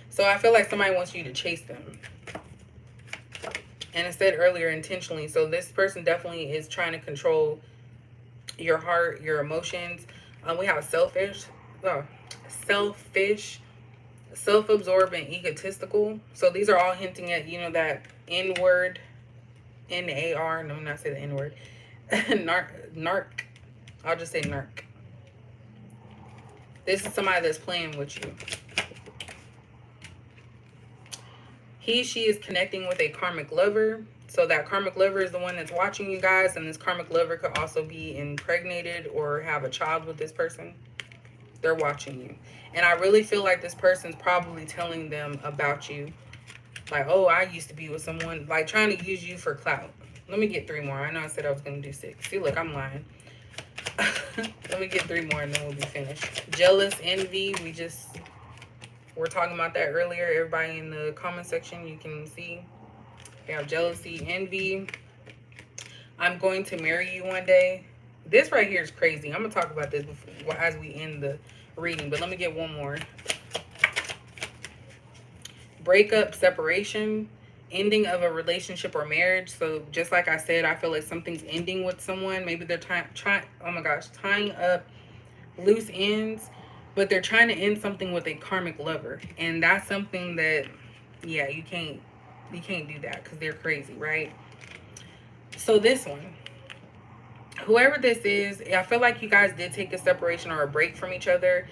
So I feel like somebody wants you to chase them. And I said earlier, intentionally. So this person definitely is trying to control your heart, your emotions. We have selfish, self-absorbed, and egotistical. So these are all hinting at, you know, that N-word, N-A-R. No, not say the N-word. Narc. I'll just say narc. This is somebody that's playing with you. He, she is connecting with a karmic lover. So that karmic lover is the one that's watching you guys. And this karmic lover could also be impregnated or have a child with this person. They're watching you. And I really feel like this person's probably telling them about you. Like, oh, I used to be with someone. Like, trying to use you for clout. Let me get 3 more. I know I said I was going to do 6. See, look, I'm lying. Let me get 3 more and then we'll be finished. Jealous, envy. We're talking about that earlier. Everybody in the comment section, you can see. We have jealousy, envy. I'm going to marry you one day. This right here is crazy. I'm going to talk about this before, as we end the reading. But let me get 1 more. Breakup, separation, ending of a relationship or marriage. So just like I said, I feel like something's ending with someone. Maybe they're tying up loose ends. But they're trying to end something with a karmic lover. And that's something that, yeah, you can't do that because they're crazy, right? So this one, whoever this is, I feel like you guys did take a separation or a break from each other.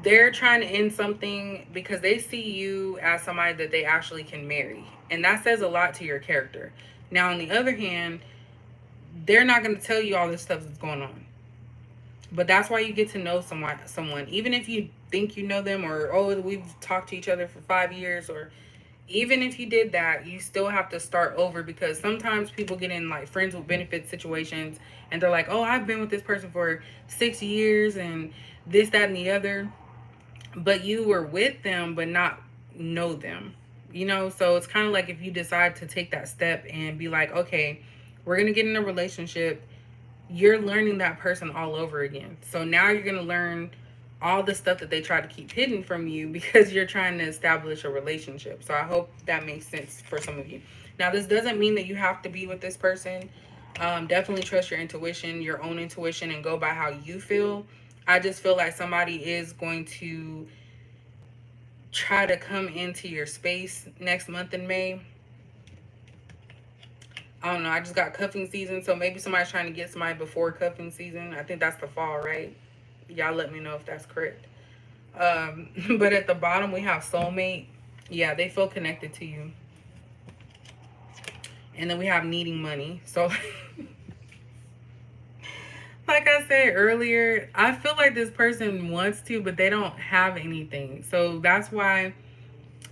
They're trying to end something because they see you as somebody that they actually can marry. And that says a lot to your character. Now, on the other hand, they're not going to tell you all this stuff that's going on. But that's why you get to know someone. Even if you think you know them, or oh, we've talked to each other for 5 years, or even if you did that, you still have to start over, because sometimes people get in like friends with benefits situations and they're like, oh, I've been with this person for 6 years and this, that, and the other. But you were with them, but not know them. So it's kind of like if you decide to take that step and be like, okay, we're going to get in a relationship, you're learning that person all over again. So now you're going to learn all the stuff that they try to keep hidden from you because you're trying to establish a relationship. So I hope that makes sense for some of you. Now, this doesn't mean that you have to be with this person. Definitely trust your intuition, your own intuition, and go by how you feel. I just feel like somebody is going to try to come into your space next month in May. I don't know. I just got cuffing season, so maybe somebody's trying to get somebody before cuffing season. I think that's the fall, right? Y'all let me know if that's correct. But at the bottom we have soulmate. Yeah, they feel connected to you. And then we have needing money. So, like I said earlier, I feel like this person wants to, but they don't have anything. So that's why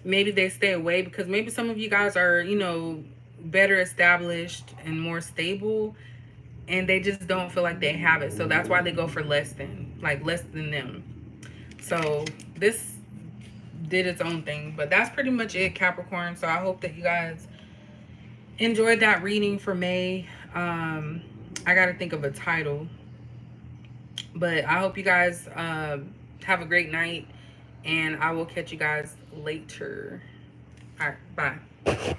maybe they stay away, because maybe some of you guys are, better established and more stable, and they just don't feel like they have it. So that's why they go for less than them. So this did its own thing, but that's pretty much it, Capricorn. So I hope that you guys enjoyed that reading for May. I got to think of a title, but I hope you guys have a great night, and I will catch you guys later. All right, bye.